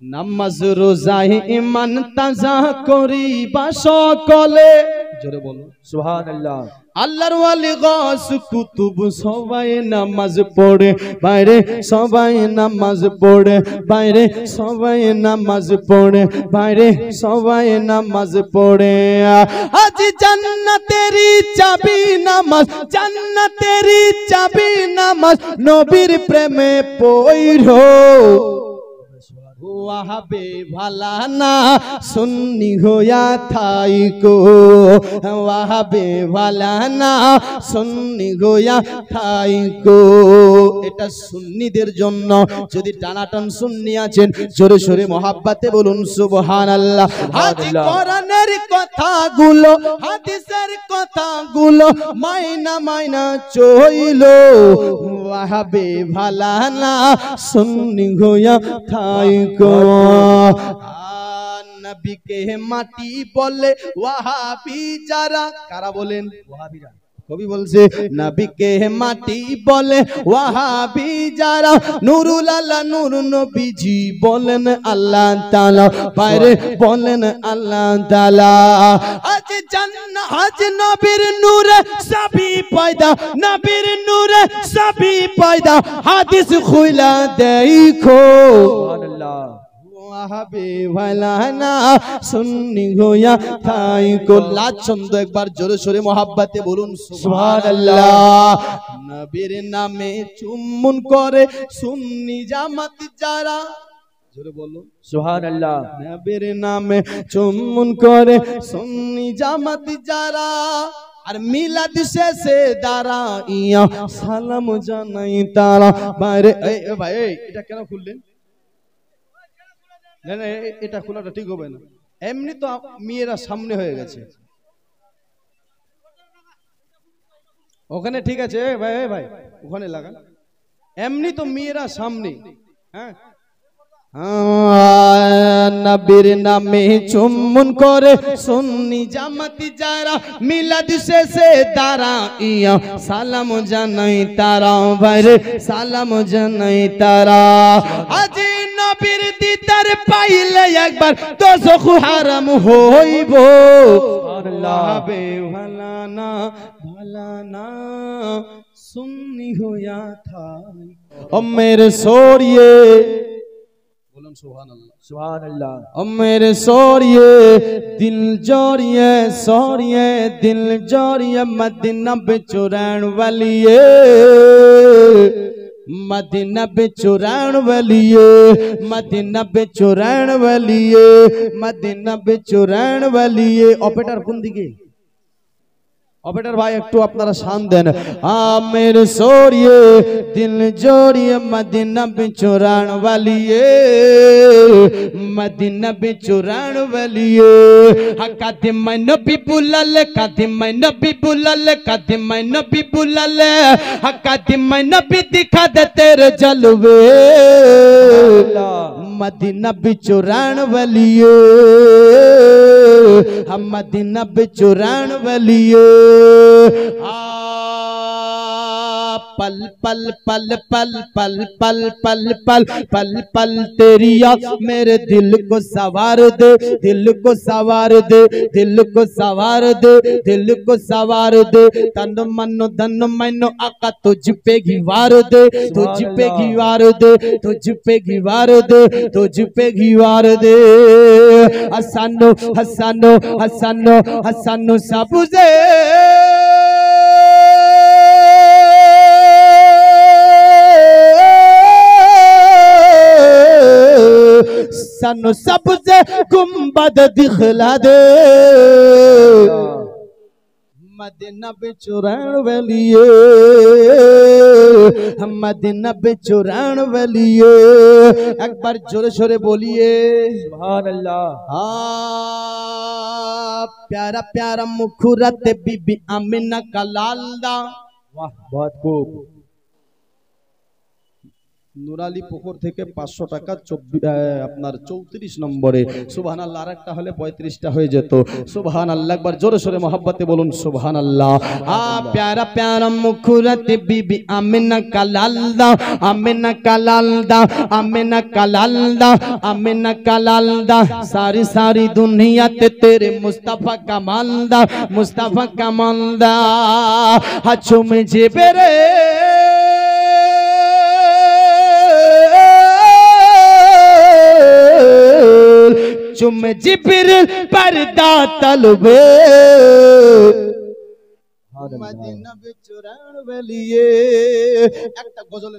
নামাজ রোজায় ইমান তাজা করিবা সকলে, জোরে বলো সুবহানাল্লাহ। আল্লাহর ওয়ালি গাস কুতুব সবাই নামাজ পড়ে বাইরে, সবাই নামাজ পড়ে বাইরে, সবাই নামাজ পড়ে বাইরে, সবাই নামাজ পড়ে। আজ জান্নাতেরই চাবি নামাজ, জান্নাতেরই চাবি নামাজ, নবীর প্রেমে পড়ো। ওয়াহাবে ভালা না সুন্নি হোয়া থাইকো, ওয়াহাবে ভালা না সুন্নি হোয়া থাইকো। এটা সুন্নিদের জন্য। যদি টানাটান সুন্নি আছেন জোরে সোরে মহাব্বাতে বলুন সুবহানাল্লাহ। হাজি কোরআনের কথাগুলো, হাদিসের কথাগুলো মাইনা মাইনা চইলো, ওয়াহাবে ভালা না সুন্নি হোয়া থাইকো। নবীকে মাটি বলে ওয়াহাবি যারা, কারা বলেন? ওয়াহাবিরা। কবি বলছে নবীকে মাটি বলে ওয়াহাবি যারা, নুরুল আল্লাহ নূর নবীজি বলেন আল্লাহ তাআলা, বাইরে বলেন আল্লাহ তাআলা। আজ জান্নাত আজ নবীর নূরে সবই পয়দা, নবীর নূরে সবই পয়দা, হাদিস খুইলা দেখো। সুবহানাল্লাহ। ওয়াহাবে ভালা না সুন্নি হোয়া থাইকো। লাচন্দ একবার জোরে সোরে মহাব্বতে বলুন সুবহানাল্লাহ। নবীর নামে চুম্বন করে সুন্নি জামাত যারা, জোরে বলো সুবহানাল্লাহ। নবীর নামে চুম্বন করে সুন্নি জামাত যারা, আর মিলাদ শেষে দাঁড়াইয়া সালাম জানাই তারা। বাইরে ভাই এটা কেন খুললেন? না না এটা খোলাটা ঠিক হবে না, এমনি তো মেয়েরা সামনে হয়ে গেছে ওখানে, ঠিক আছে ভাই ভাই ওখানে লাগা, এমনি তো মেয়েরা সামনে। হ্যাঁ নবীর নামে চুম্বন করে সুন্নি জামাতি যারা, মিলাদ শেষে দাঁড়াইয়া সালাম জানাই তারা, বাইরে সালাম জানাই তারা। আজ নবীর দিদার পাইলে একবার দোজখ হারাম হইব। ওয়াহাবে ভালা না ভালা না সুন্নি হোয়া থাই। ও মেরে সোরিয়ে বলুন সুবহানাল্লাহ সুবহানাল্লাহ। ও মেরে সোরিয়ে দিল जोरिए सोरिए दिल जोरिए मदीना बिचो रहन वालिए, मदीना बिचो रहन वालिए, मदीना बिचो रहन वालिए, मदीना बिचो रहन वालिए। ऑपरेटर কোন দিকে? ऑपरेटर भाई একটু আপনারা শান দেন। आमिर सोरिए दिल जोड़िए मदीना बिचो रहन वालिए, मदीना बिचो रहन वालिए। कदे मैं नबी बुलाले, कदे मैं नबी बुलाले, कदे मैं नबी बुलाले, कदे मैं नबी दिखा दे तेरे जलवे, मदीना बिचो रहन वालिए, हम मदीना बिचो रहन वालिए। पल पल पल पल पल पल पल पल पल पल तेरी याद मेरे दिल को सवार दे, दिल को सवार दे, दिल को सवार दे, दिल को सवार दे। तन मन धन मनो आका तुझ पे घिवार दे, तुझ पे घिवार दे, तुझ पे घिवार दे, तुझ पे घिवार दे। हसनो हसनो हसनो हसनो सबुजे सनो सबसे गुंबद दिखला दे, मदीना बिचो रहन वालिए, मदीना बिचो रहन वालिए। एक बार जोरे शोरे बोलिए सुबहानल्लाह। प्यारा प्यारा मुखुरत बीबी आमिना का लाल दा। वाह बहुत खूब। নুরালি পুকুর থেকে 500 টাকা আপনার 34 নম্বরে সুবহানাল্লাহ। আর একটা হলে 35টা হয়ে যেত। সুবহানাল্লাহ, একবার জোরে সোরে মোহাব্বতে বলুন সুবহানাল্লাহ। प्यारा प्यारा मुखरत बीबी आमिना का लालदा, आमिना का लालदा, आमिना का लालदा, आमिना का लालदा। सारी सारी दुनिया ते तेरे मुस्तफा का मालदा, मुस्तफा का मालदा। हचो मुझे बेरे चुम जिब्रिल पर्दा तलबे मदीना बिच रहन वालिए। একটা গজল